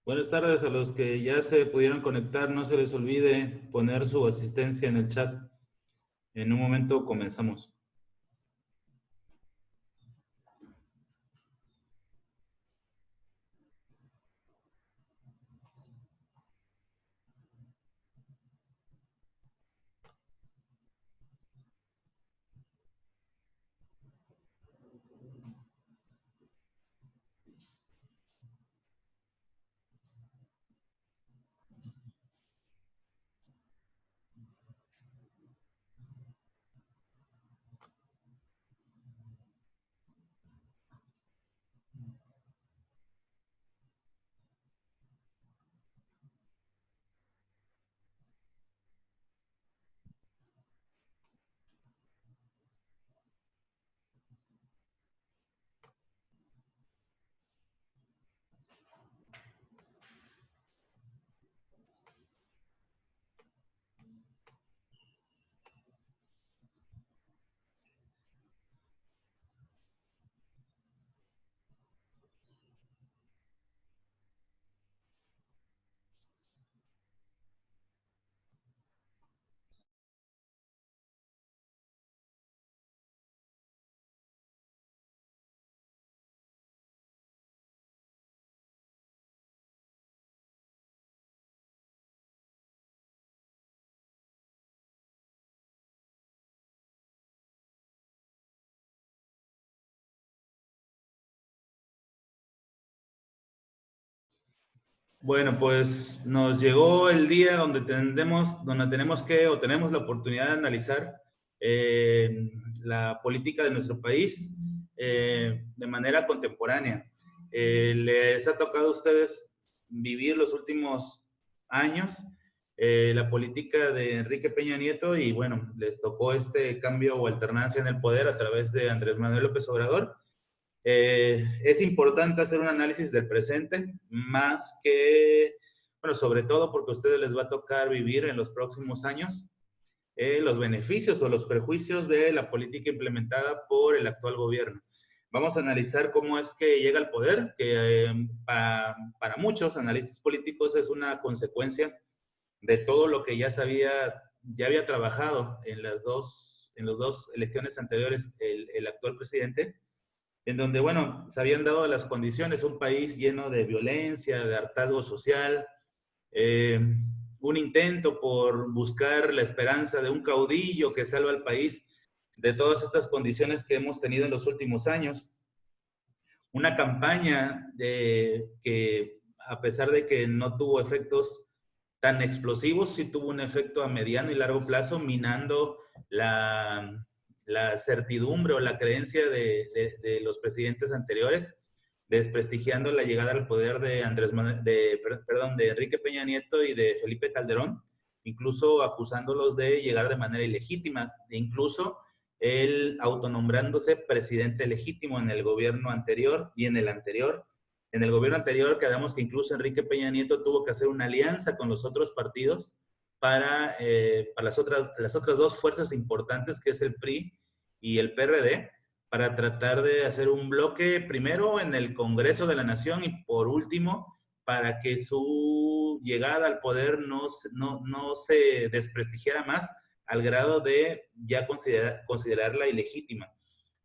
Buenas tardes a los que ya se pudieron conectar. No se les olvide poner su asistencia en el chat. En un momento comenzamos. Bueno, pues nos llegó el día donde tenemos que o tenemos la oportunidad de analizar la política de nuestro país de manera contemporánea. Les ha tocado a ustedes vivir los últimos años la política de Enrique Peña Nieto y bueno, les tocó este cambio o alternancia en el poder a través de Andrés Manuel López Obrador. Es importante hacer un análisis del presente, más que, bueno, sobre todo porque a ustedes les va a tocar vivir en los próximos años los beneficios o los perjuicios de la política implementada por el actual gobierno. Vamos a analizar cómo es que llega al poder, que para muchos analistas políticos es una consecuencia de todo lo que ya había trabajado en en las dos elecciones anteriores el actual presidente, en donde, bueno, se habían dado las condiciones, un país lleno de violencia, de hartazgo social, eh, un intento por buscar la esperanza de un caudillo que salva al país de todas estas condiciones que hemos tenido en los últimos años. Una campaña que, a pesar de que no tuvo efectos tan explosivos, sí tuvo un efecto a mediano y largo plazo, minando la certidumbre o la creencia de los presidentes anteriores, desprestigiando la llegada al poder de de Enrique Peña Nieto y de Felipe Calderón, incluso acusándolos de llegar de manera ilegítima, e incluso él autonombrándose presidente legítimo en el gobierno anterior y en el anterior. En el gobierno anterior quedamos que incluso Enrique Peña Nieto tuvo que hacer una alianza con los otros partidos para las otras dos fuerzas importantes, que es el PRI y el PRD, para tratar de hacer un bloque primero en el Congreso de la Nación y por último para que su llegada al poder no se desprestigiara más al grado de ya considerarla ilegítima.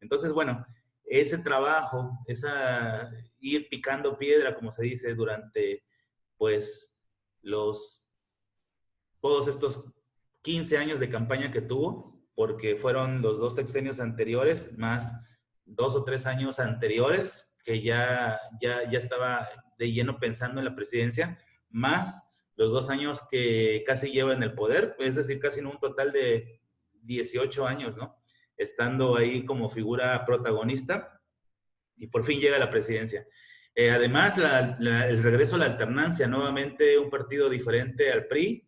Entonces, bueno, ese trabajo, esa ir picando piedra, como se dice, durante pues los todos estos 15 años de campaña que tuvo, porque fueron los dos sexenios anteriores, más 2 o 3 años anteriores, que ya estaba de lleno pensando en la presidencia, más los 2 años que casi lleva en el poder, es decir, casi en un total de 18 años, ¿no? Estando ahí como figura protagonista y por fin llega a la presidencia. Además, el regreso a la alternancia, nuevamente un partido diferente al PRI,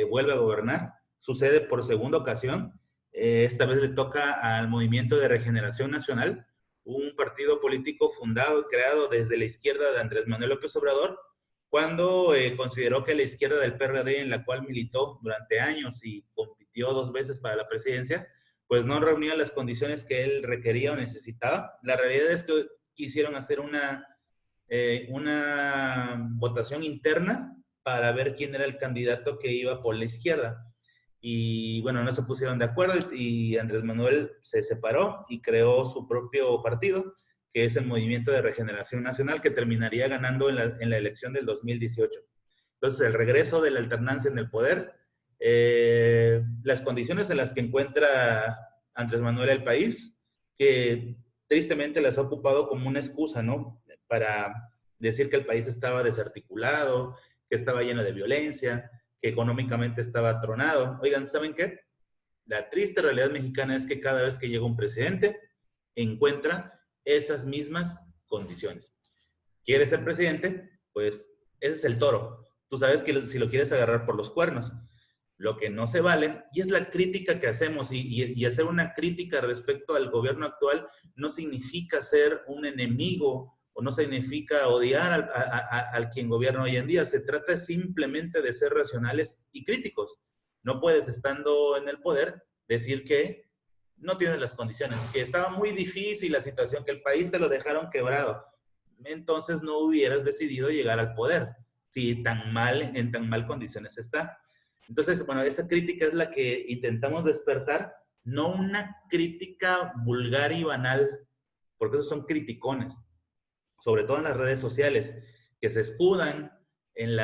vuelve a gobernar, sucede por segunda ocasión, esta vez le toca al Movimiento de Regeneración Nacional, un partido político fundado y creado desde la izquierda de Andrés Manuel López Obrador, cuando consideró que la izquierda del PRD, en la cual militó durante años y compitió 2 veces para la presidencia, pues no reunía las condiciones que él requería o necesitaba. La realidad es que quisieron hacer una votación interna para ver quién era el candidato que iba por la izquierda. Y bueno, no se pusieron de acuerdo y Andrés Manuel se separó y creó su propio partido, que es el Movimiento de Regeneración Nacional, que terminaría ganando en la elección del 2018. Entonces, el regreso de la alternancia en el poder, las condiciones en las que encuentra Andrés Manuel el país, que tristemente las ha ocupado como una excusa, ¿no? Para decir que el país estaba desarticulado, que estaba lleno de violencia, que económicamente estaba tronado. Oigan, ¿saben qué? La triste realidad mexicana es que cada vez que llega un presidente, encuentra esas mismas condiciones. ¿Quieres ser presidente? Pues ese es el toro. Tú sabes que si lo quieres agarrar por los cuernos. Lo que no se vale, y es la crítica que hacemos, y hacer una crítica respecto al gobierno actual no significa ser un enemigo o no significa odiar al quien gobierna hoy en día. Se trata simplemente de ser racionales y críticos. No puedes, estando en el poder, decir que no tienes las condiciones, que estaba muy difícil la situación, que el país te lo dejaron quebrado. Entonces no hubieras decidido llegar al poder, si en tan mal condiciones está. Entonces, bueno, esa crítica es la que intentamos despertar, no una crítica vulgar y banal, porque esos son criticones, sobre todo en las redes sociales, que se escudan en,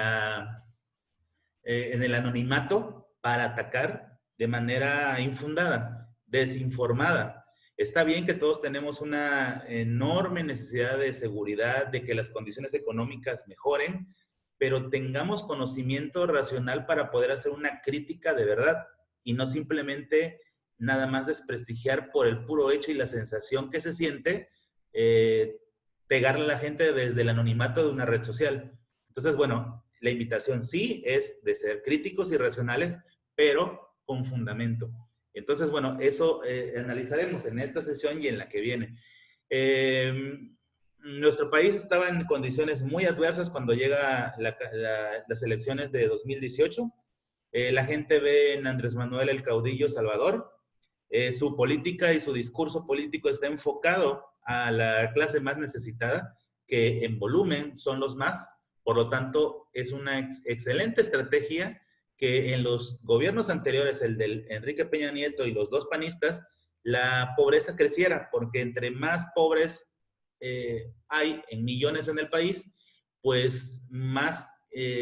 en el anonimato para atacar de manera infundada, desinformada. Está bien que todos tenemos una enorme necesidad de seguridad, de que las condiciones económicas mejoren, pero tengamos conocimiento racional para poder hacer una crítica de verdad y no simplemente nada más desprestigiar por el puro hecho y la sensación que se siente pegarle a la gente desde el anonimato de una red social. Entonces, bueno, la invitación sí es de ser críticos y racionales, pero con fundamento. Entonces, bueno, eso analizaremos en esta sesión y en la que viene. Nuestro país estaba en condiciones muy adversas cuando llega las elecciones de 2018. La gente ve en Andrés Manuel el caudillo salvador. Su política y su discurso político está enfocado a la clase más necesitada, que en volumen son los más. Por lo tanto, es una excelente estrategia que en los gobiernos anteriores, el del Enrique Peña Nieto y los dos panistas, la pobreza creciera, porque entre más pobres hay en millones en el país, pues más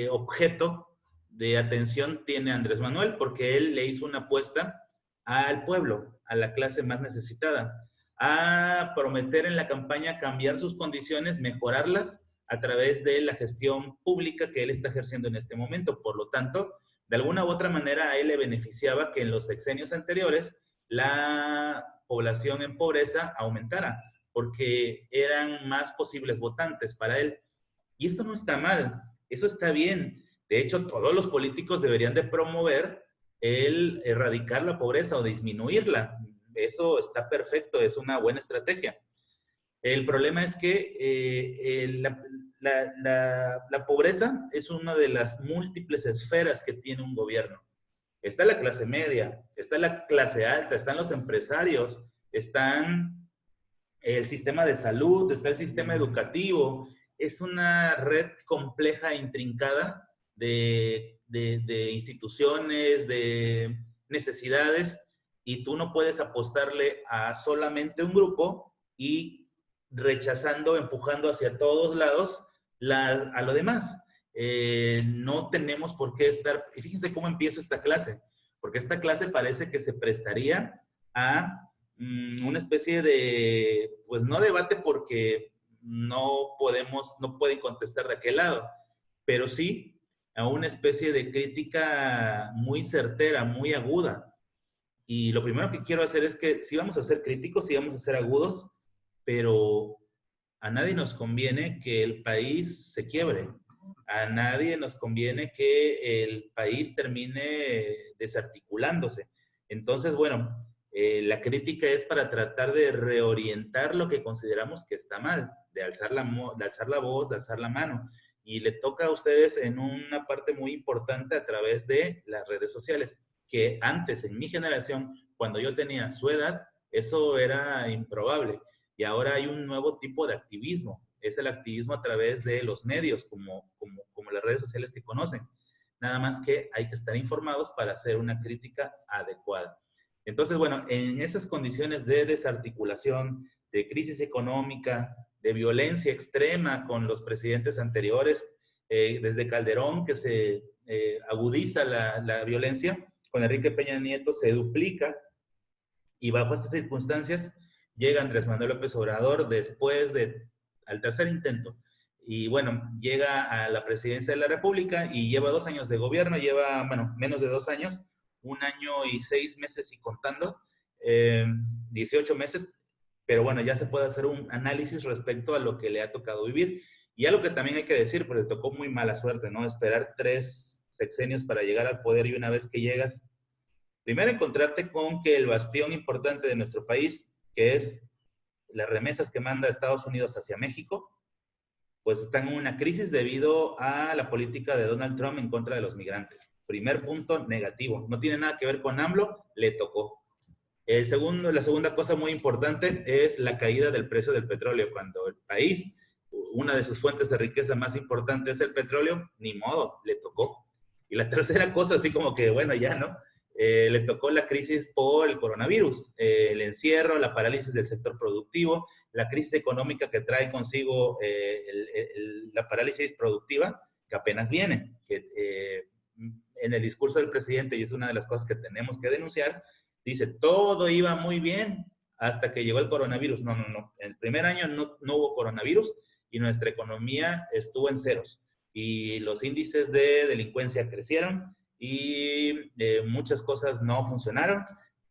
objeto de atención tiene Andrés Manuel, porque él le hizo una apuesta al pueblo, a la clase más necesitada, a prometer en la campaña cambiar sus condiciones, mejorarlas a través de la gestión pública que él está ejerciendo en este momento. Por lo tanto, de alguna u otra manera a él le beneficiaba que en los sexenios anteriores la población en pobreza aumentara, porque eran más posibles votantes para él. Y eso no está mal, eso está bien. De hecho, todos los políticos deberían de promover el erradicar la pobreza o disminuirla. Eso está perfecto, es una buena estrategia. El problema es que la pobreza es una de las múltiples esferas que tiene un gobierno. Está la clase media, está la clase alta, están los empresarios, están el sistema de salud, está el sistema educativo. Es una red compleja e intrincada de instituciones, de necesidades, y tú no puedes apostarle a solamente un grupo y rechazando, empujando hacia todos lados a lo demás. No tenemos por qué estar, y fíjense cómo empiezo esta clase, porque esta clase parece que se prestaría a una especie de, pues no debate porque no pueden contestar de aquel lado, pero sí a una especie de crítica muy certera, muy aguda. Y lo primero que quiero hacer es que sí vamos a ser críticos, sí vamos a ser agudos, pero a nadie nos conviene que el país se quiebre. A nadie nos conviene que el país termine desarticulándose. Entonces, bueno, la crítica es para tratar de reorientar lo que consideramos que está mal, de alzar la voz, de alzar la mano. Y le toca a ustedes en una parte muy importante a través de las redes sociales, que antes, en mi generación, cuando yo tenía su edad, eso era improbable. Y ahora hay un nuevo tipo de activismo. es el activismo a través de los medios, como las redes sociales que conocen. Nada más que hay que estar informados para hacer una crítica adecuada. Entonces, bueno, en esas condiciones de desarticulación, de crisis económica, de violencia extrema con los presidentes anteriores, desde Calderón, que se agudiza la violencia, con Enrique Peña Nieto se duplica, y bajo estas circunstancias llega Andrés Manuel López Obrador después al tercer intento. Y bueno, llega a la presidencia de la República y lleva 2 años de gobierno, lleva, bueno, menos de 2 años, 1 año y 6 meses y contando, 18 meses, pero bueno, ya se puede hacer un análisis respecto a lo que le ha tocado vivir. Y algo que también hay que decir, pues le tocó muy mala suerte, ¿no? Esperar 3 sexenios para llegar al poder, y una vez que llegas, primero encontrarte con que el bastión importante de nuestro país, que es las remesas que manda Estados Unidos hacia México, pues están en una crisis debido a la política de Donald Trump en contra de los migrantes. Primer punto negativo. No tiene nada que ver con AMLO, le tocó. La segunda cosa muy importante es la caída del precio del petróleo. Cuando el país, una de sus fuentes de riqueza más importantes es el petróleo, ni modo, le tocó. Y la tercera cosa, así como que, bueno, ya, ¿no? Le tocó la crisis por el coronavirus, el encierro, la parálisis del sector productivo, la crisis económica que trae consigo la parálisis productiva, que apenas viene. En el discurso del presidente, y es una de las cosas que tenemos que denunciar, dice, todo iba muy bien hasta que llegó el coronavirus. No, no, no. En el primer año no hubo coronavirus y nuestra economía estuvo en ceros. Y los índices de delincuencia crecieron y muchas cosas no funcionaron,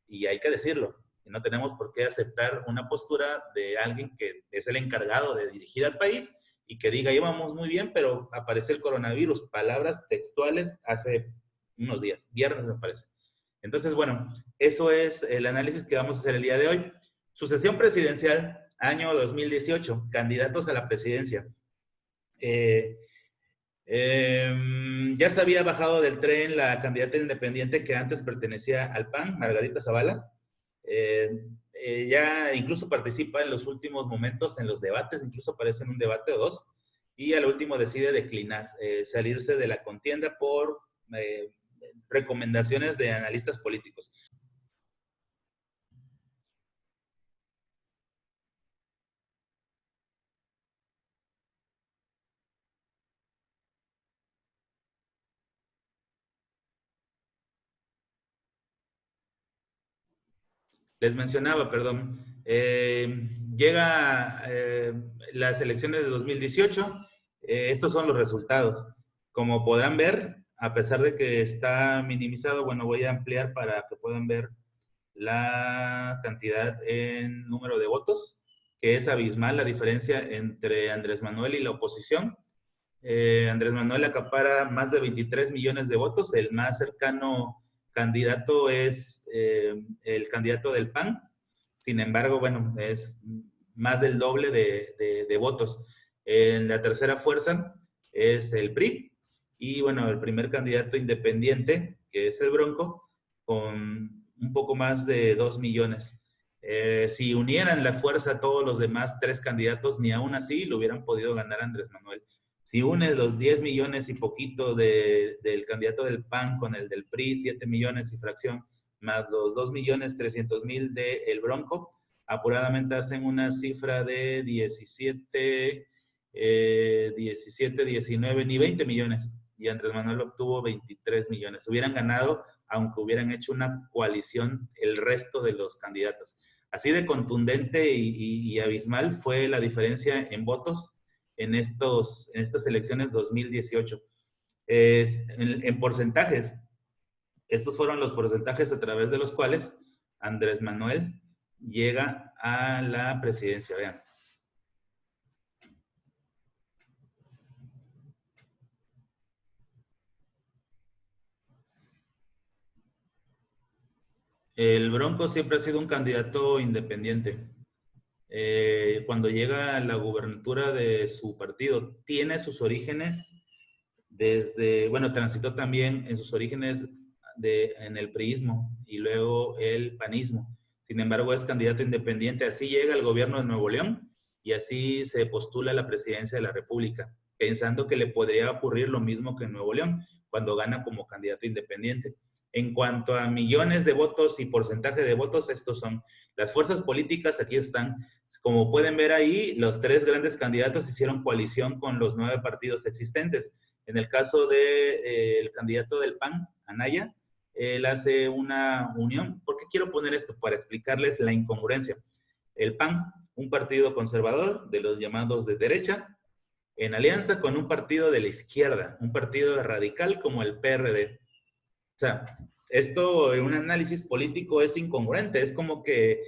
y hay que decirlo. Y no tenemos por qué aceptar una postura de alguien que es el encargado de dirigir al país y que diga, íbamos muy bien, pero aparece el coronavirus. Palabras textuales hace unos días, viernes me parece. Entonces, bueno, eso es el análisis que vamos a hacer el día de hoy. Sucesión presidencial, año 2018, candidatos a la presidencia. Ya se había bajado del tren la candidata independiente que antes pertenecía al PAN, Margarita Zavala. Ya incluso participa en los últimos momentos en los debates, incluso aparece en un debate o dos, y al último decide declinar, salirse de la contienda por recomendaciones de analistas políticos. Les mencionaba, perdón, llega las elecciones de 2018, estos son los resultados. Como podrán ver, a pesar de que está minimizado, bueno, voy a ampliar para que puedan ver la cantidad en número de votos, que es abismal la diferencia entre Andrés Manuel y la oposición. Andrés Manuel acapara más de 23 millones de votos, el más cercano candidato es el candidato del PAN, sin embargo, bueno, es más del doble de votos. En la tercera fuerza es el PRI, y bueno, el primer candidato independiente, que es el Bronco, con un poco más de 2 millones. Si unieran la fuerza todos los demás 3 candidatos, ni aún así lo hubieran podido ganar Andrés Manuel. Si unes los 10 millones y poquito del candidato del PAN con el del PRI, 7 millones y fracción, más los 2.300.000 del Bronco, apuradamente hacen una cifra de 17, 19, ni 20 millones. Y Andrés Manuel obtuvo 23 millones. Hubieran ganado, aunque hubieran hecho una coalición el resto de los candidatos. Así de contundente y abismal fue la diferencia en votos en estas elecciones 2018. En porcentajes, estos fueron los porcentajes a través de los cuales Andrés Manuel llega a la presidencia. Vean. El Bronco siempre ha sido un candidato independiente. Cuando llega a la gubernatura de su partido, tiene sus orígenes desde, bueno, transitó también en sus orígenes en el priismo y luego el panismo. Sin embargo, es candidato independiente. Así llega al gobierno de Nuevo León y así se postula a la presidencia de la República, pensando que le podría ocurrir lo mismo que en Nuevo León, cuando gana como candidato independiente. En cuanto a millones de votos y porcentaje de votos, estos son las fuerzas políticas, aquí están. Como pueden ver ahí, los tres grandes candidatos hicieron coalición con los 9 partidos existentes. En el caso del candidato del PAN, Anaya, él hace una unión. ¿Por qué quiero poner esto? Para explicarles la incongruencia. El PAN, un partido conservador de los llamados de derecha, en alianza con un partido de la izquierda, un partido radical como el PRD. O sea, esto en un análisis político es incongruente, es como que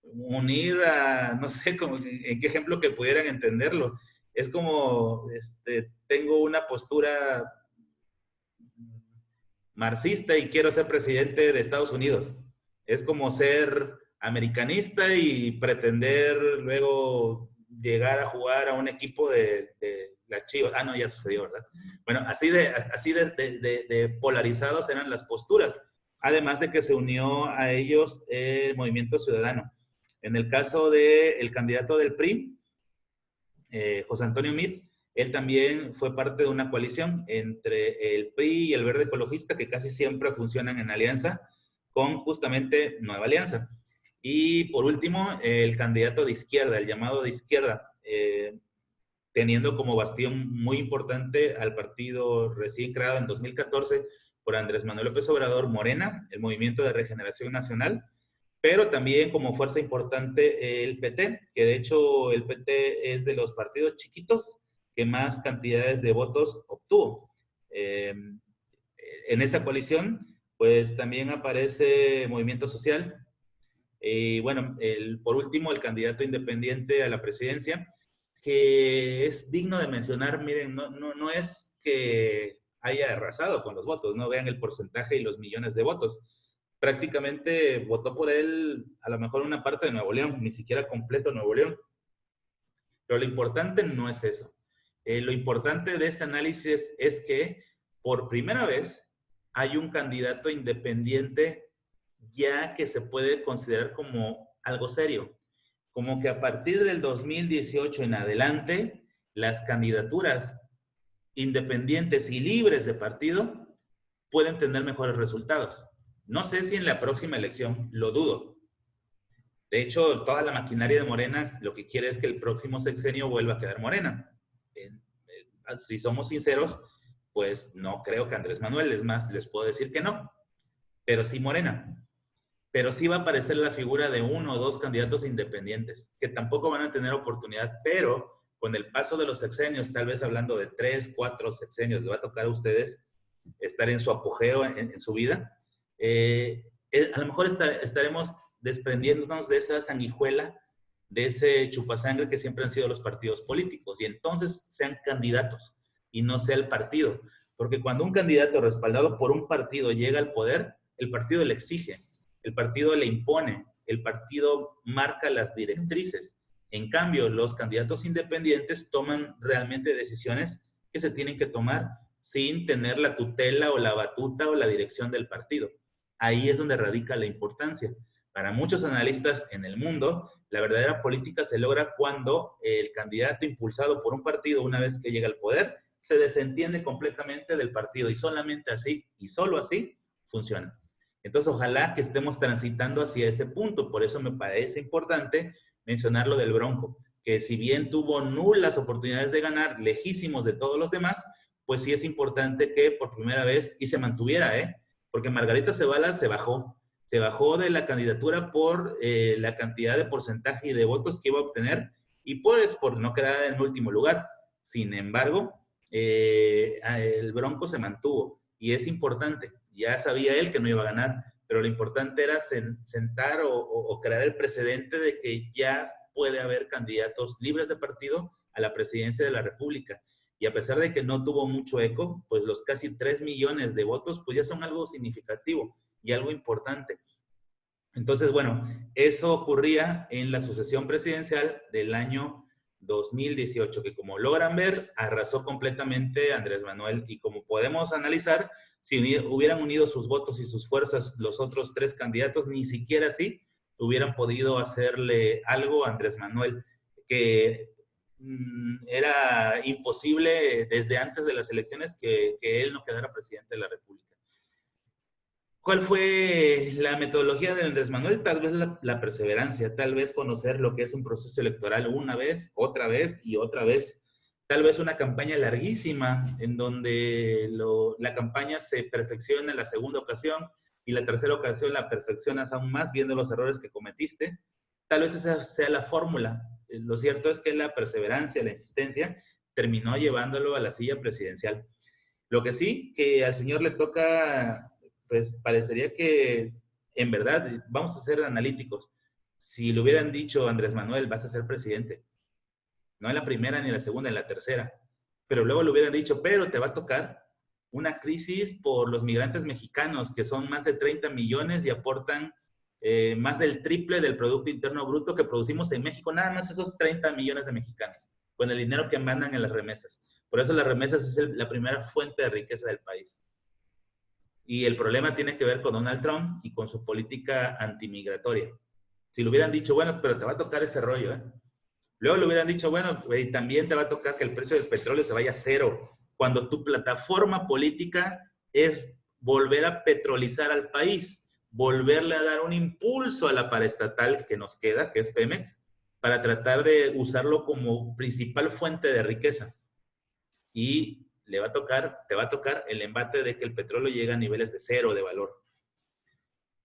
unir a, no sé, como, en qué ejemplo que pudieran entenderlo. Es como, tengo una postura marxista y quiero ser presidente de Estados Unidos. Es como ser americanista y pretender luego llegar a jugar a un equipo de la Chivas. Ah, no, ya sucedió, ¿verdad? Bueno, así de polarizados eran las posturas. Además de que se unió a ellos el Movimiento Ciudadano. En el caso del candidato del PRI, José Antonio Meade, él también fue parte de una coalición entre el PRI y el Verde Ecologista, que casi siempre funcionan en alianza, con justamente Nueva Alianza. Y por último, el candidato de izquierda, el llamado de izquierda, teniendo como bastión muy importante al partido recién creado en 2014 por Andrés Manuel López Obrador, Morena, el Movimiento de Regeneración Nacional, pero también como fuerza importante el PT, que de hecho el PT es de los partidos chiquitos que más cantidades de votos obtuvo. En esa coalición, pues también aparece Movimiento Social. Y bueno, por último, el candidato independiente a la presidencia, que es digno de mencionar. Miren, no es que haya arrasado con los votos, no vean el porcentaje y los millones de votos. Prácticamente votó por él a lo mejor una parte de Nuevo León, ni siquiera completo Nuevo León. Pero lo importante no es eso. Lo importante de este análisis es que por primera vez hay un candidato independiente ya que se puede considerar como algo serio. Como que a partir del 2018 en adelante, las candidaturas independientes y libres de partido pueden tener mejores resultados. No sé si en la próxima elección, lo dudo. De hecho, toda la maquinaria de Morena lo que quiere es que el próximo sexenio vuelva a quedar Morena. Si somos sinceros, pues no creo que Andrés Manuel, es más, les puedo decir que no, pero sí Morena. Pero sí va a aparecer la figura de 1 o 2 candidatos independientes, que tampoco van a tener oportunidad, pero con el paso de los sexenios, tal vez hablando de 3, 4 sexenios, les va a tocar a ustedes estar en su apogeo en su vida, a lo mejor estaremos desprendiéndonos de esa sanguijuela, de ese chupasangre que siempre han sido los partidos políticos, y entonces sean candidatos y no sea el partido. Porque cuando un candidato respaldado por un partido llega al poder, el partido le exige, el partido le impone, el partido marca las directrices. En cambio, los candidatos independientes toman realmente decisiones que se tienen que tomar sin tener la tutela o la batuta o la dirección del partido. Ahí es donde radica la importancia. Para muchos analistas en el mundo, la verdadera política se logra cuando el candidato impulsado por un partido, una vez que llega al poder, se desentiende completamente del partido, y solamente así, y solo así, funciona. Entonces, ojalá que estemos transitando hacia ese punto. Por eso me parece importante mencionar lo del Bronco, que si bien tuvo nulas oportunidades de ganar, lejísimos de todos los demás, pues sí es importante que por primera vez, y se mantuviera, porque Margarita Zavala se bajó de la candidatura por la cantidad de porcentaje y de votos que iba a obtener, y pues por no quedar en último lugar. Sin embargo, el Bronco se mantuvo, y es importante. Ya sabía él que no iba a ganar, pero lo importante era sentar o crear el precedente de que ya puede haber candidatos libres de partido a la presidencia de la República. Y a pesar de que no tuvo mucho eco, pues los casi 3 millones de votos, pues ya son algo significativo y algo importante. Entonces, bueno, eso ocurría en la sucesión presidencial del año 2018, que como logran ver, arrasó completamente Andrés Manuel. Y como podemos analizar, si hubieran unido sus votos y sus fuerzas los otros 3 candidatos, ni siquiera así hubieran podido hacerle algo a Andrés Manuel, que era imposible desde antes de las elecciones que él no quedara presidente de la República. ¿Cuál fue la metodología de Andrés Manuel? Tal vez la perseverancia, tal vez conocer lo que es un proceso electoral una vez, otra vez y otra vez. Tal vez una campaña larguísima en donde la campaña se perfecciona en la segunda ocasión y la tercera ocasión la perfeccionas aún más viendo los errores que cometiste. Tal vez esa sea la fórmula. Lo cierto es que la perseverancia, la insistencia, terminó llevándolo a la silla presidencial. Lo que sí, que al señor le toca, pues parecería que, en verdad, vamos a ser analíticos. Si le hubieran dicho a Andrés Manuel, vas a ser presidente, no en la primera ni en la segunda, en la tercera, pero luego le hubieran dicho, pero te va a tocar una crisis por los migrantes mexicanos, que son más de 30 millones y aportan más del triple del Producto Interno Bruto que producimos en México, nada más esos 30 millones de mexicanos, con el dinero que mandan en las remesas. Por eso las remesas es la primera fuente de riqueza del país. Y el problema tiene que ver con Donald Trump y con su política antimigratoria. Si le hubieran dicho, bueno, pero te va a tocar ese rollo, ¿eh? Luego le hubieran dicho, bueno, y también te va a tocar que el precio del petróleo se vaya a cero, cuando tu plataforma política es volver a petrolizar al país, volverle a dar un impulso a la paraestatal que nos queda, que es Pemex, para tratar de usarlo como principal fuente de riqueza. Y te va a tocar el embate de que el petróleo llega a niveles de cero de valor.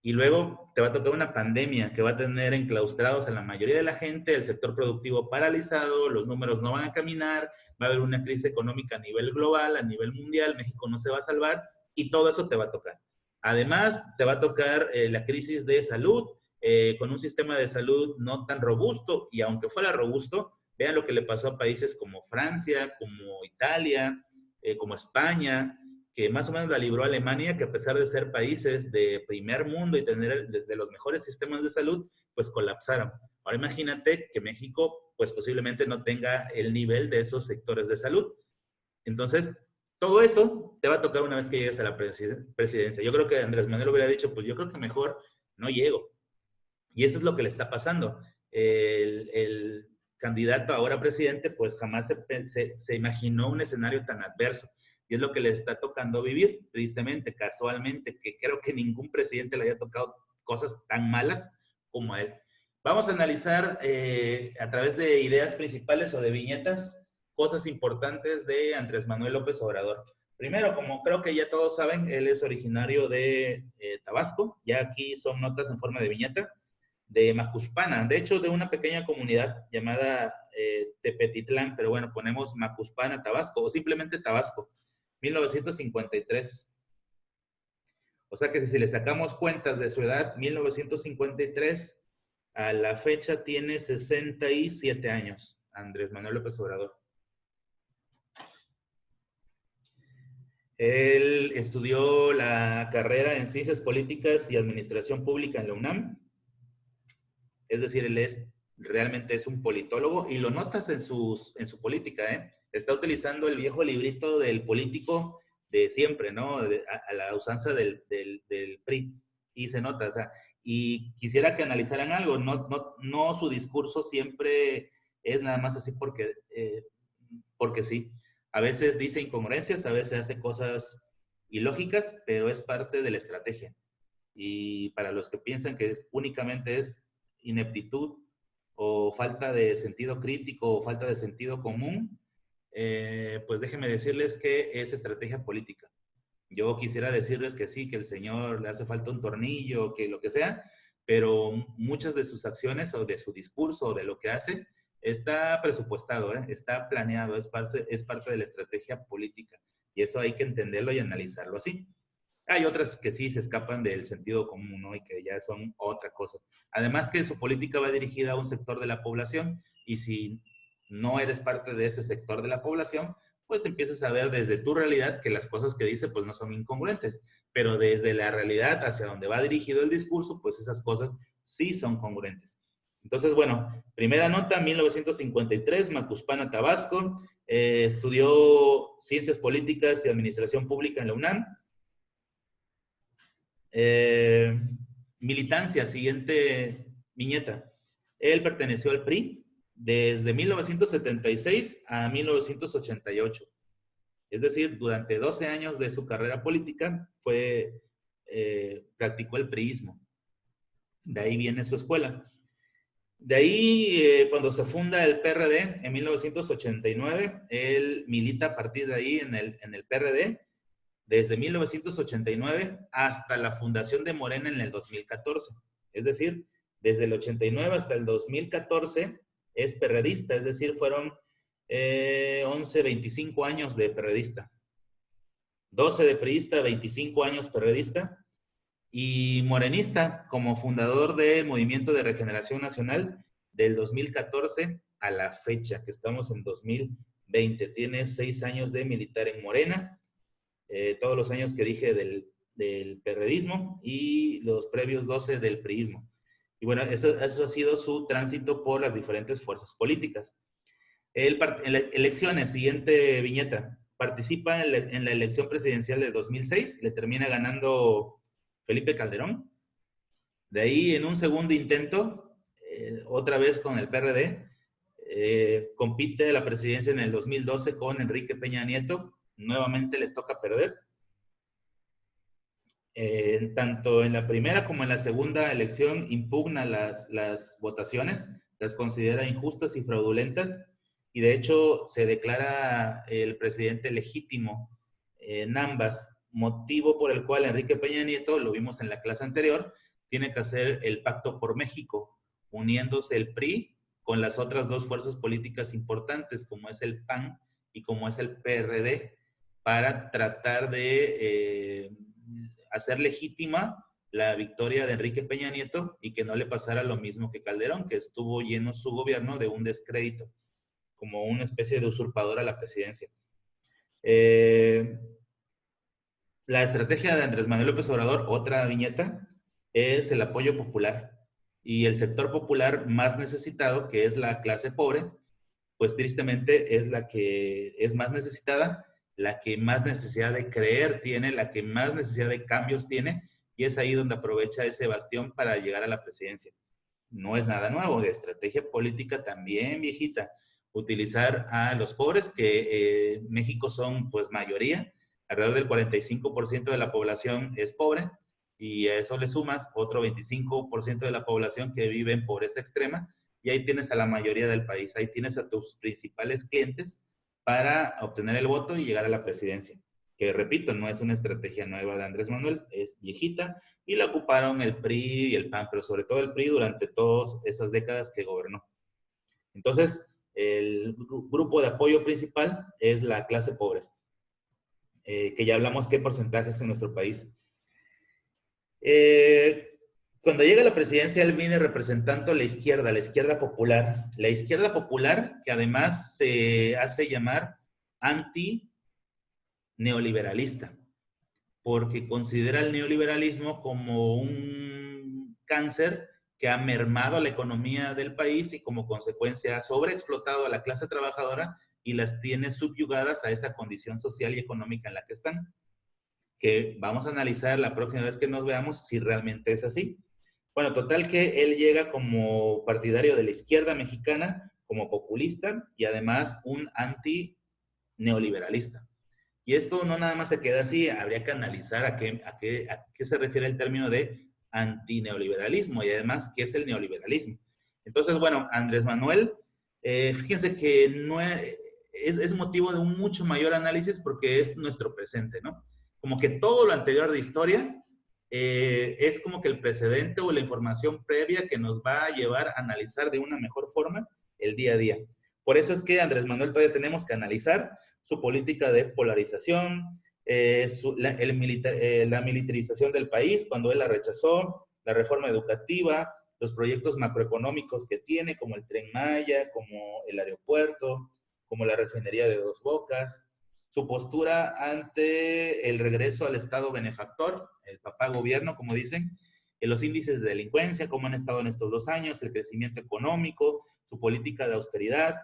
Y luego te va a tocar una pandemia que va a tener enclaustrados a la mayoría de la gente, el sector productivo paralizado, los números no van a caminar, va a haber una crisis económica a nivel global, a nivel mundial, México no se va a salvar y todo eso te va a tocar. Además, te va a tocar la crisis de salud, con un sistema de salud no tan robusto, y aunque fuera robusto, vean lo que le pasó a países como Francia, como Italia, como España, que más o menos la libró Alemania, que a pesar de ser países de primer mundo y tener de los mejores sistemas de salud, pues colapsaron. Ahora imagínate que México, pues posiblemente no tenga el nivel de esos sectores de salud. Entonces, todo eso te va a tocar una vez que llegues a la presidencia. Yo creo que Andrés Manuel hubiera dicho, pues yo creo que mejor no llego. Y eso es lo que le está pasando. El candidato ahora presidente, pues jamás se imaginó un escenario tan adverso. Y es lo que le está tocando vivir, tristemente, casualmente, que creo que ningún presidente le haya tocado cosas tan malas como a él. Vamos a analizar a través de ideas principales o de viñetas cosas importantes de Andrés Manuel López Obrador. Primero, como creo que ya todos saben, él es originario de Tabasco. Ya aquí son notas en forma de viñeta de Macuspana, de hecho de una pequeña comunidad llamada Tepetitlán, pero bueno, ponemos Macuspana, Tabasco, o simplemente Tabasco, 1953. O sea que si le sacamos cuentas de su edad, 1953, a la fecha tiene 67 años, Andrés Manuel López Obrador. Él estudió la carrera en Ciencias Políticas y Administración Pública en la UNAM. Es decir, realmente es un politólogo y lo notas en su política, ¿eh? Está utilizando el viejo librito del político de siempre, ¿no? A la usanza del PRI. Y se nota, o sea, y quisiera que analizaran algo, no su discurso siempre es nada más así porque sí. A veces dice incongruencias, a veces hace cosas ilógicas, pero es parte de la estrategia. Y para los que piensan que únicamente es ineptitud o falta de sentido crítico o falta de sentido común, pues déjenme decirles que es estrategia política. Yo quisiera decirles que sí, que el señor le hace falta un tornillo, que lo que sea, pero muchas de sus acciones o de su discurso o de lo que hace está presupuestado, está planeado, es parte de la estrategia política. Y eso hay que entenderlo y analizarlo así. Hay otras que sí se escapan del sentido común, ¿no? Y que ya son otra cosa. Además que su política va dirigida a un sector de la población y si no eres parte de ese sector de la población, pues empiezas a ver desde tu realidad que las cosas que dice pues no son incongruentes, pero desde la realidad hacia donde va dirigido el discurso, pues esas cosas sí son congruentes. Entonces, bueno, primera nota, 1953, Macuspana, Tabasco, estudió Ciencias Políticas y Administración Pública en la UNAM. Militancia, siguiente viñeta. Él perteneció al PRI, desde 1976 a 1988. Es decir, durante 12 años de su carrera política practicó el priismo. De ahí viene su escuela. De ahí, cuando se funda el PRD en 1989, él milita a partir de ahí en el PRD, desde 1989 hasta la fundación de Morena en el 2014. Es decir, desde el 89 hasta el 2014 es perredista, es decir, fueron 11, 25 años de perredista. 12 de priista, 25 años perredista. Y morenista como fundador del Movimiento de Regeneración Nacional del 2014 a la fecha, que estamos en 2020. Tiene 6 años de militar en Morena, todos los años que dije del perredismo y los previos 12 del priismo. Y bueno, eso ha sido su tránsito por las diferentes fuerzas políticas. En las elecciones, siguiente viñeta, participa en la elección presidencial de 2006, le termina ganando Felipe Calderón. De ahí, en un segundo intento, otra vez con el PRD, compite la presidencia en el 2012 con Enrique Peña Nieto. Nuevamente le toca perder. Tanto en la primera como en la segunda elección impugna las votaciones, las considera injustas y fraudulentas, y de hecho se declara el presidente legítimo en ambas, motivo por el cual Enrique Peña Nieto, lo vimos en la clase anterior, tiene que hacer el pacto por México, uniéndose el PRI con las otras dos fuerzas políticas importantes, como es el PAN y como es el PRD, para tratar de hacer legítima la victoria de Enrique Peña Nieto y que no le pasara lo mismo que Calderón, que estuvo lleno su gobierno de un descrédito, como una especie de usurpador a la presidencia. La estrategia de Andrés Manuel López Obrador, otra viñeta, es el apoyo popular. Y el sector popular más necesitado, que es la clase pobre, pues tristemente es la que es más necesitada, la que más necesidad de creer tiene, la que más necesidad de cambios tiene, y es ahí donde aprovecha ese bastión para llegar a la presidencia. No es nada nuevo, de estrategia política también viejita, utilizar a los pobres, que México son pues mayoría, alrededor del 45% de la población es pobre, y a eso le sumas otro 25% de la población que vive en pobreza extrema, y ahí tienes a la mayoría del país, ahí tienes a tus principales clientes para obtener el voto y llegar a la presidencia. Que repito, no es una estrategia nueva de Andrés Manuel, es viejita, y la ocuparon el PRI y el PAN, pero sobre todo el PRI durante todas esas décadas que gobernó. Entonces, el grupo de apoyo principal es la clase pobre, que ya hablamos qué porcentajes en nuestro país. Cuando llega a la presidencia, él viene representando a la izquierda popular. La izquierda popular, que además se hace llamar anti-neoliberalista, porque considera el neoliberalismo como un cáncer que ha mermado la economía del país y como consecuencia ha sobreexplotado a la clase trabajadora y las tiene subyugadas a esa condición social y económica en la que están. Que vamos a analizar la próxima vez que nos veamos si realmente es así. Bueno, total que él llega como partidario de la izquierda mexicana, como populista y además un anti-neoliberalista. Y esto no nada más se queda así, habría que analizar a qué se refiere el término de antineoliberalismo y además qué es el neoliberalismo. Entonces, bueno, Andrés Manuel, fíjense que no es motivo de un mucho mayor análisis porque es nuestro presente, ¿no? Como que todo lo anterior de historia es como que el precedente o la información previa que nos va a llevar a analizar de una mejor forma el día a día. Por eso es que Andrés Manuel todavía tenemos que analizar su política de polarización, la militarización del país cuando él la rechazó, la reforma educativa, los proyectos macroeconómicos que tiene, como el Tren Maya, como el aeropuerto, como la refinería de Dos Bocas, su postura ante el regreso al Estado benefactor, el papá gobierno, como dicen, los índices de delincuencia, cómo han estado en estos 2 años, el crecimiento económico, su política de austeridad,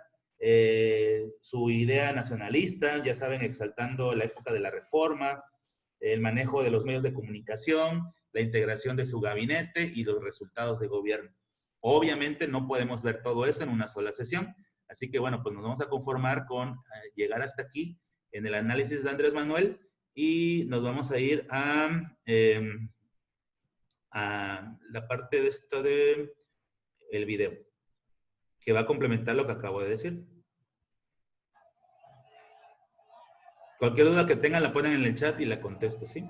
su idea nacionalista, ya saben, exaltando la época de la reforma, el manejo de los medios de comunicación, la integración de su gabinete y los resultados de gobierno. Obviamente no podemos ver todo eso en una sola sesión, así que bueno, pues nos vamos a conformar con llegar hasta aquí en el análisis de Andrés Manuel y nos vamos a ir a la parte de esta de el video, que va a complementar lo que acabo de decir. Cualquier duda que tengan la ponen en el chat y la contesto, ¿sí?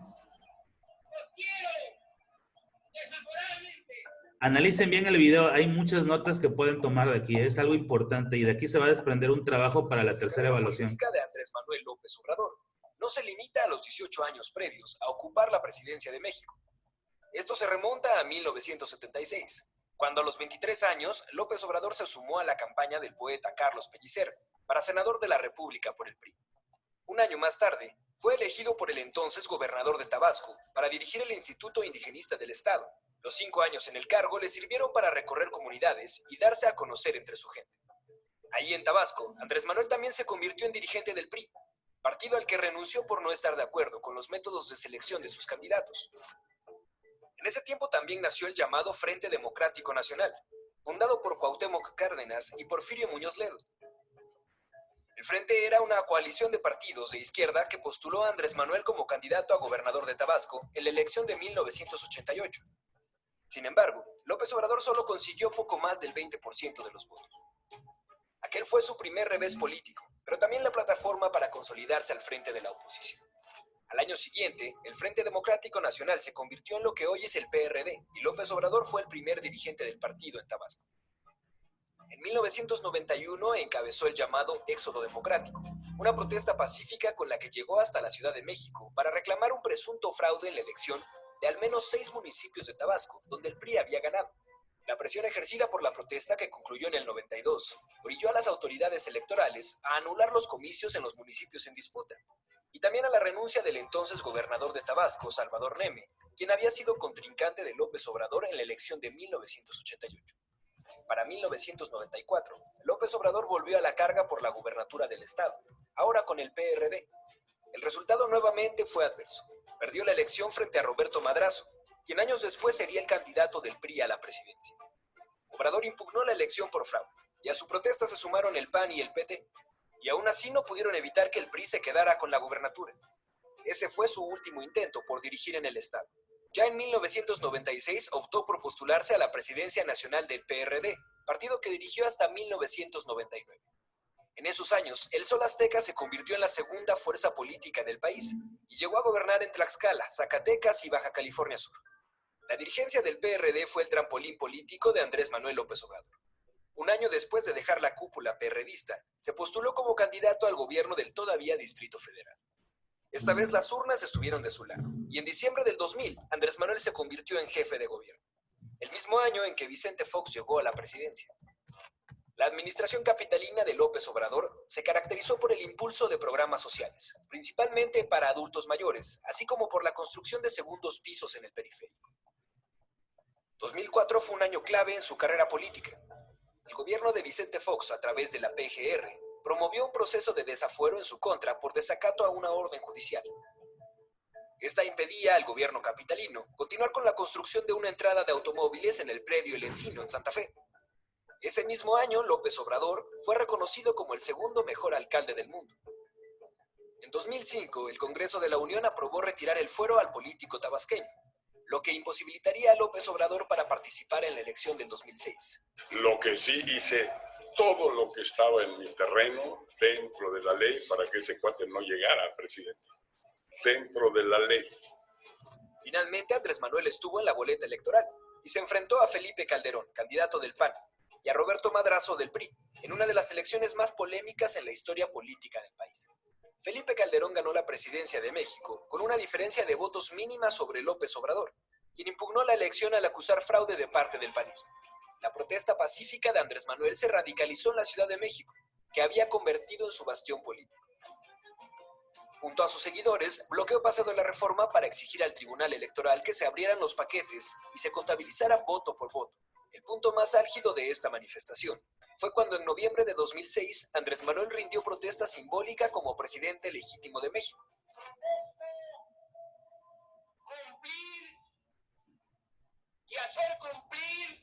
Analicen bien el video, hay muchas notas que pueden tomar de aquí, es algo importante y de aquí se va a desprender un trabajo para la tercera evaluación. La política de Andrés Manuel López Obrador no se limita a los 18 años previos a ocupar la presidencia de México. Esto se remonta a 1976, cuando a los 23 años López Obrador se sumó a la campaña del poeta Carlos Pellicer para senador de la República por el PRI. Un año más tarde, fue elegido por el entonces gobernador de Tabasco para dirigir el Instituto Indigenista del Estado. Los 5 años en el cargo le sirvieron para recorrer comunidades y darse a conocer entre su gente. Ahí en Tabasco, Andrés Manuel también se convirtió en dirigente del PRI, partido al que renunció por no estar de acuerdo con los métodos de selección de sus candidatos. En ese tiempo también nació el llamado Frente Democrático Nacional, fundado por Cuauhtémoc Cárdenas y Porfirio Muñoz Ledo. El Frente era una coalición de partidos de izquierda que postuló a Andrés Manuel como candidato a gobernador de Tabasco en la elección de 1988. Sin embargo, López Obrador solo consiguió poco más del 20% de los votos. Aquel fue su primer revés político, pero también la plataforma para consolidarse al frente de la oposición. Al año siguiente, el Frente Democrático Nacional se convirtió en lo que hoy es el PRD, y López Obrador fue el primer dirigente del partido en Tabasco. En 1991 encabezó el llamado Éxodo Democrático, una protesta pacífica con la que llegó hasta la Ciudad de México para reclamar un presunto fraude en la elección de al menos 6 municipios de Tabasco, donde el PRI había ganado. La presión ejercida por la protesta, que concluyó en el 92, orilló a las autoridades electorales a anular los comicios en los municipios en disputa, y también a la renuncia del entonces gobernador de Tabasco, Salvador Neme, quien había sido contrincante de López Obrador en la elección de 1988. Para 1994, López Obrador volvió a la carga por la gubernatura del estado, ahora con el PRD. El resultado nuevamente fue adverso. Perdió la elección frente a Roberto Madrazo, quien años después sería el candidato del PRI a la presidencia. Obrador impugnó la elección por fraude, y a su protesta se sumaron el PAN y el PT, y aún así no pudieron evitar que el PRI se quedara con la gubernatura. Ese fue su último intento por dirigir en el estado. Ya en 1996 optó por postularse a la presidencia nacional del PRD, partido que dirigió hasta 1999. En esos años, el Sol Azteca se convirtió en la segunda fuerza política del país y llegó a gobernar en Tlaxcala, Zacatecas y Baja California Sur. La dirigencia del PRD fue el trampolín político de Andrés Manuel López Obrador. Un año después de dejar la cúpula perredista, se postuló como candidato al gobierno del todavía Distrito Federal. Esta vez las urnas estuvieron de su lado, y en diciembre del 2000, Andrés Manuel se convirtió en jefe de gobierno, el mismo año en que Vicente Fox llegó a la presidencia. La administración capitalina de López Obrador se caracterizó por el impulso de programas sociales, principalmente para adultos mayores, así como por la construcción de segundos pisos en el periférico. 2004 fue un año clave en su carrera política. El gobierno de Vicente Fox, a través de la PGR, promovió un proceso de desafuero en su contra por desacato a una orden judicial. Esta impedía al gobierno capitalino continuar con la construcción de una entrada de automóviles en el predio El Encino, en Santa Fe. Ese mismo año, López Obrador fue reconocido como el segundo mejor alcalde del mundo. En 2005, el Congreso de la Unión aprobó retirar el fuero al político tabasqueño, lo que imposibilitaría a López Obrador para participar en la elección del 2006. Lo que sí hice, todo lo que estaba en mi terreno, dentro de la ley, para que ese cuate no llegara a presidente. Dentro de la ley. Finalmente, Andrés Manuel estuvo en la boleta electoral y se enfrentó a Felipe Calderón, candidato del PAN, y a Roberto Madrazo del PRI, en una de las elecciones más polémicas en la historia política del país. Felipe Calderón ganó la presidencia de México con una diferencia de votos mínima sobre López Obrador, quien impugnó la elección al acusar fraude de parte del panismo. La protesta pacífica de Andrés Manuel se radicalizó en la Ciudad de México, que había convertido en su bastión político. Junto a sus seguidores, bloqueó Paseo de la Reforma para exigir al Tribunal Electoral que se abrieran los paquetes y se contabilizara voto por voto. El punto más álgido de esta manifestación fue cuando en noviembre de 2006 Andrés Manuel rindió protesta simbólica como presidente legítimo de México. Cumplir y hacer cumplir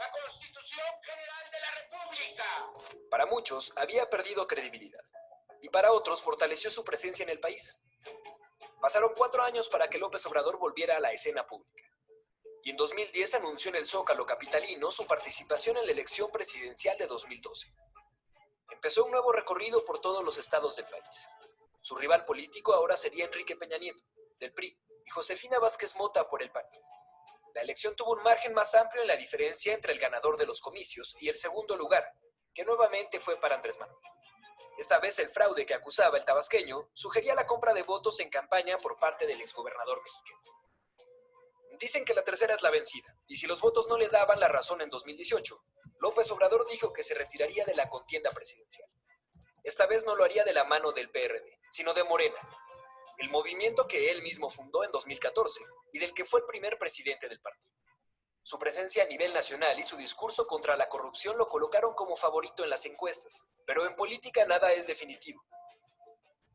la Constitución General de la República. Para muchos, había perdido credibilidad, y para otros fortaleció su presencia en el país. Pasaron 4 años para que López Obrador volviera a la escena pública. Y en 2010 anunció en el Zócalo capitalino su participación en la elección presidencial de 2012. Empezó un nuevo recorrido por todos los estados del país. Su rival político ahora sería Enrique Peña Nieto, del PRI, y Josefina Vázquez Mota por el PAN. La elección tuvo un margen más amplio en la diferencia entre el ganador de los comicios y el segundo lugar, que nuevamente fue para Andrés Manuel. Esta vez el fraude que acusaba el tabasqueño sugería la compra de votos en campaña por parte del exgobernador mexiquense. Dicen que la tercera es la vencida, y si los votos no le daban la razón en 2018, López Obrador dijo que se retiraría de la contienda presidencial. Esta vez no lo haría de la mano del PRD, sino de Morena, el movimiento que él mismo fundó en 2014 y del que fue el primer presidente del partido. Su presencia a nivel nacional y su discurso contra la corrupción lo colocaron como favorito en las encuestas, pero en política nada es definitivo.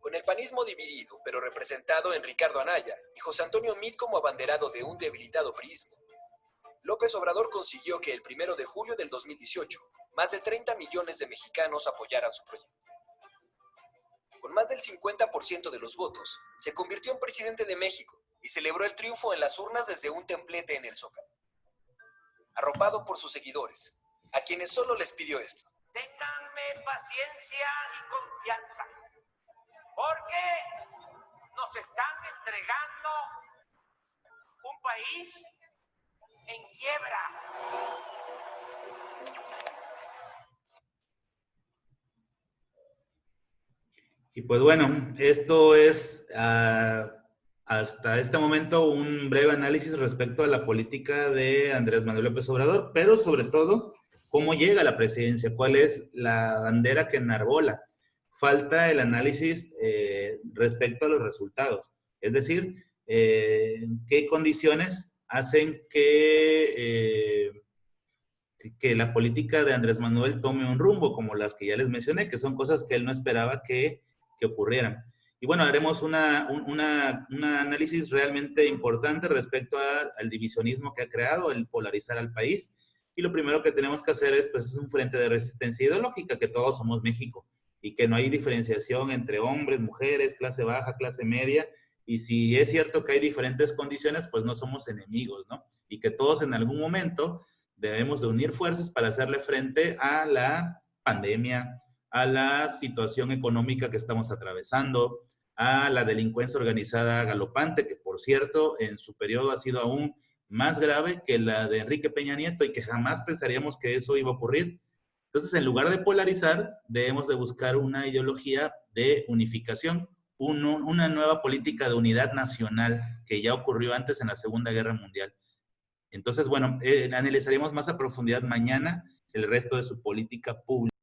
Con el panismo dividido, pero representado en Ricardo Anaya y José Antonio Meade como abanderado de un debilitado priismo, López Obrador consiguió que el 1 de julio del 2018, más de 30 millones de mexicanos apoyaran su proyecto. Con más del 50% de los votos, se convirtió en presidente de México y celebró el triunfo en las urnas desde un templete en el Zócalo. Arropado por sus seguidores, a quienes solo les pidió esto: Ténganme paciencia y confianza, porque nos están entregando un país en quiebra. Y pues bueno, esto es hasta este momento un breve análisis respecto a la política de Andrés Manuel López Obrador, pero sobre todo, cómo llega a la presidencia, cuál es la bandera que enarbola. Falta el análisis respecto a los resultados, es decir, qué condiciones hacen que la política de Andrés Manuel tome un rumbo, como las que ya les mencioné, que son cosas que él no esperaba que ocurrieran. Y bueno, haremos un análisis realmente importante respecto al divisionismo que ha creado, el polarizar al país. Y lo primero que tenemos que hacer es un frente de resistencia ideológica, que todos somos México y que no hay diferenciación entre hombres, mujeres, clase baja, clase media. Y si es cierto que hay diferentes condiciones, pues no somos enemigos, ¿no? Y que todos en algún momento debemos de unir fuerzas para hacerle frente a la pandemia, a la situación económica que estamos atravesando, a la delincuencia organizada galopante, que por cierto, en su periodo ha sido aún más grave que la de Enrique Peña Nieto y que jamás pensaríamos que eso iba a ocurrir. Entonces, en lugar de polarizar, debemos de buscar una ideología de unificación, una nueva política de unidad nacional que ya ocurrió antes en la Segunda Guerra Mundial. Entonces, bueno, analizaremos más a profundidad mañana el resto de su política pública.